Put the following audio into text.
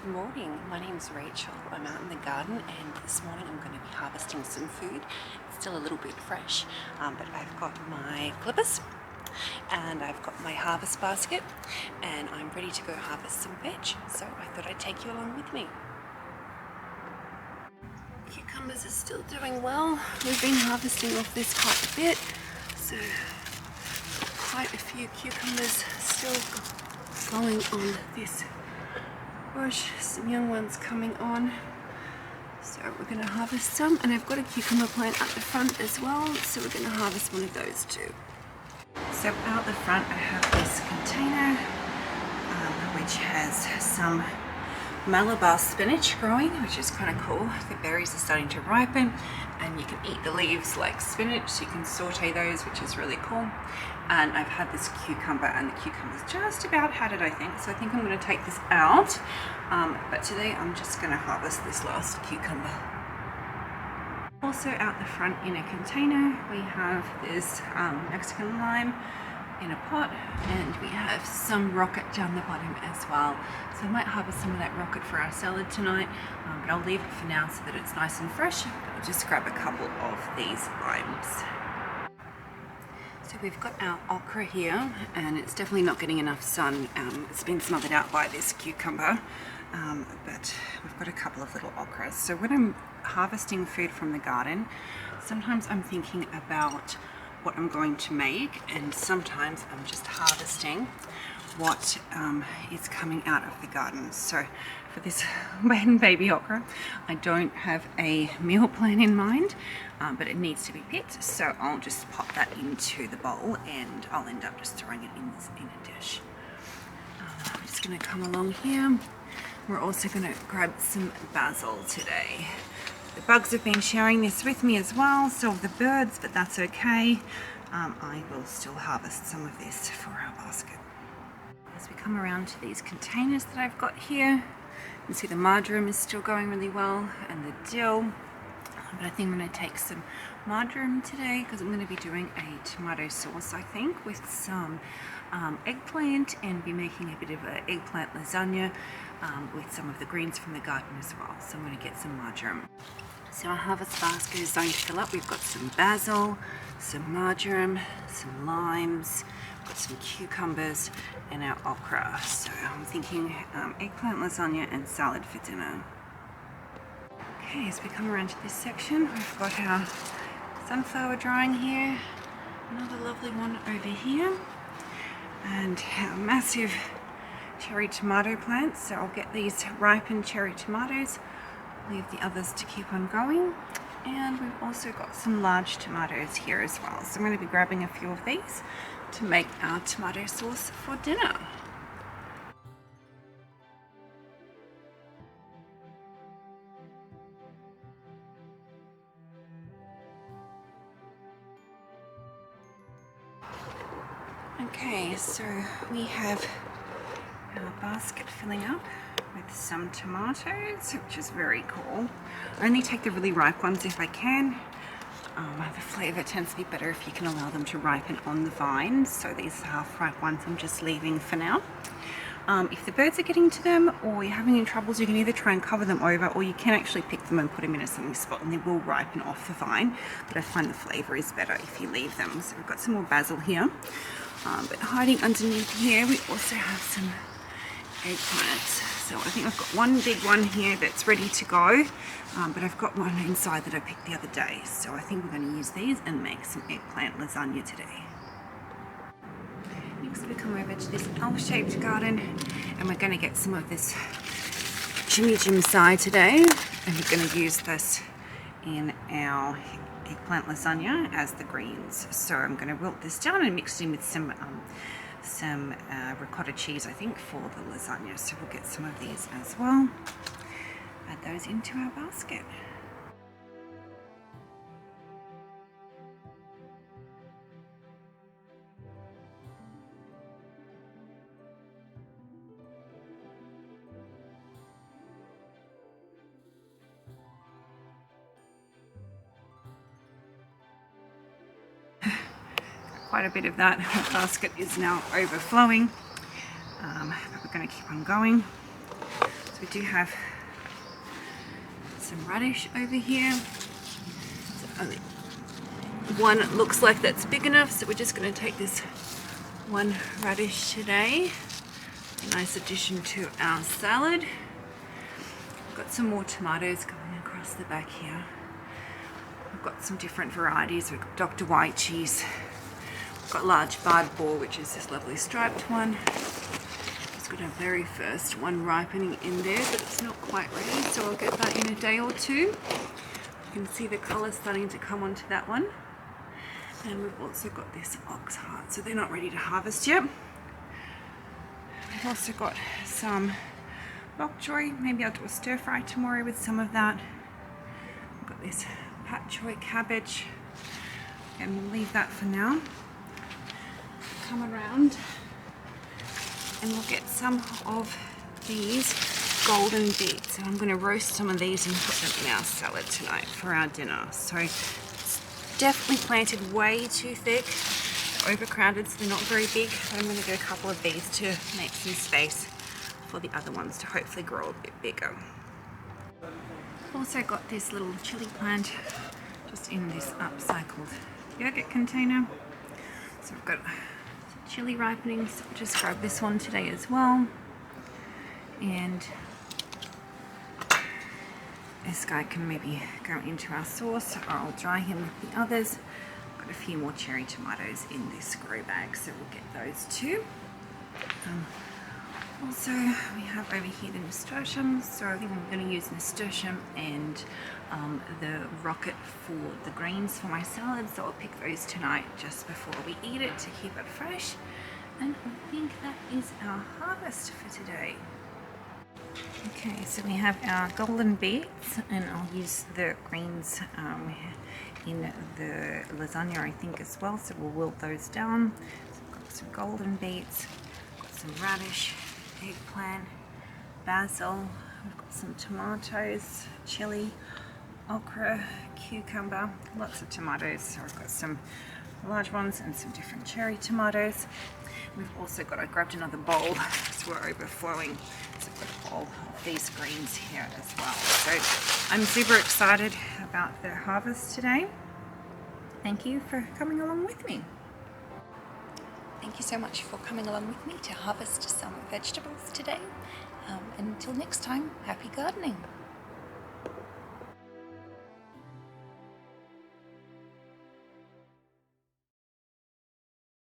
Good morning, my name's Rachel. I'm out in the garden and this morning I'm going to be harvesting some food. It's still a little bit fresh, but I've got my clippers and I've got my harvest basket and I'm ready to go harvest some veg, so I thought I'd take you along with me. Cucumbers are still doing well. We've been harvesting off this quite a bit, so quite a few cucumbers still going on this bush, some young ones coming on, so we're going to harvest some. And I've got a cucumber plant at the front as well, so we're going to harvest one of those too. So out the front I have this container which has some Malabar spinach growing, which is kind of cool. The berries are starting to ripen and you can eat the leaves like spinach, so you can saute those, which is really cool. And I've had this cucumber and the cucumber's just about had it, I think, so I think I'm going to take this out, but today I'm just going to harvest this last cucumber. Also out the front in a container we have this Mexican lime in a pot, and we have some rocket down the bottom as well, so I might harvest some of that rocket for our salad tonight, but I'll leave it for now so that it's nice and fresh. I'll just grab a couple of these limes. So we've got our okra here and it's definitely not getting enough sun. It's been smothered out by this cucumber, but we've got a couple of little okras. So when I'm harvesting food from the garden, sometimes I'm thinking about what I'm going to make, and sometimes I'm just harvesting what is coming out of the garden. So for this baby okra, I don't have a meal plan in mind, but it needs to be picked, so I'll just pop that into the bowl and I'll end up just throwing it in a dish. I'm just going to come along here. We're also going to grab some basil today. The bugs have been sharing this with me as well, so have the birds, but that's okay. I will still harvest some of this for our basket. As we come around to these containers that I've got here, you can see the marjoram is still going really well and the dill, but I think I'm going to take some marjoram today because I'm going to be doing a tomato sauce, I think, with some eggplant, and be making a bit of an eggplant lasagna with some of the greens from the garden as well, so I'm going to get some marjoram. So our harvest basket is starting to fill up. We've got some basil, some marjoram, some limes, got some cucumbers and our okra. So I'm thinking eggplant lasagna and salad for dinner. Okay, as we come around to this section, we've got our sunflower drying here, another lovely one over here, and our massive cherry tomato plants. So I'll get these ripened cherry tomatoes, leave the others to keep on going. And we've also got some large tomatoes here as well, so I'm going to be grabbing a few of these to make our tomato sauce for dinner. Okay, so we have our basket filling up with some tomatoes, which is very cool. I only take the really ripe ones if I can. The flavour tends to be better if you can allow them to ripen on the vine, so these half-ripe ones I'm just leaving for now. If the birds are getting to them or you're having any troubles, you can either try and cover them over, or you can actually pick them and put them in a sunny spot and they will ripen off the vine, but I find the flavour is better if you leave them. So we've got some more basil here, but hiding underneath here we also have some eggplants. So I think I've got one big one here that's ready to go, but I've got one inside that I picked the other day, so I think we're going to use these and make some eggplant lasagna today. Next we come over to this L-shaped garden and we're going to get some of this Jimmy Jimsai today, and we're going to use this in our eggplant lasagna as the greens. So I'm going to wilt this down and mix it in with some ricotta cheese, I think, for the lasagna. So we'll get some of these as well, add those into our basket. Quite a bit of that basket is now overflowing, but we're going to keep on going. So So we do have some radish over here. So only one looks like that's big enough, so we're just going to take this one radish today. A nice addition to our salad. We've got some more tomatoes going across the back here. We've got some different varieties. We've got Dr. White cheese. We've got large barred boar, which is this lovely striped one. Just got our very first one ripening in there, but it's not quite ready, so I'll get that in a day or two. You can see the colour starting to come onto that one. And we've also got this ox heart, so they're not ready to harvest yet. We've also got some bok choy. Maybe I'll do a stir fry tomorrow with some of that. We've got this pat choy cabbage, and we'll leave that for now. Come around and we'll get some of these golden beets, and I'm going to roast some of these and put them in our salad tonight for our dinner. So it's definitely planted way too thick, overcrowded, so they're not very big. I'm going to get a couple of these to make some space for the other ones to hopefully grow a bit bigger. Also got this little chili plant just in this upcycled yogurt container. So we've got chili ripening, so I'll just grab this one today as well. And this guy can maybe go into our sauce, or I'll dry him with the others. Got a few more cherry tomatoes in this grow bag, so we'll get those too. Also, we have over here the nasturtiums, so I think I'm going to use nasturtium and the rocket for the greens for my salad, so I'll pick those tonight just before we eat it to keep it fresh. And I think that is our harvest for today. Okay, so we have our golden beets, and I'll use the greens in the lasagna, I think, as well, so we'll wilt those down. So we've got some golden beets, got some radish, eggplant, basil, we've got some tomatoes, chili, okra, cucumber, lots of tomatoes. So we've got some large ones and some different cherry tomatoes. We've also got, I grabbed another bowl because we're overflowing, so we've got all of these greens here as well. So I'm super excited about the harvest today. Thank you for coming along with me. Thank you so much for coming along with me to harvest some vegetables today. And until next time, happy gardening.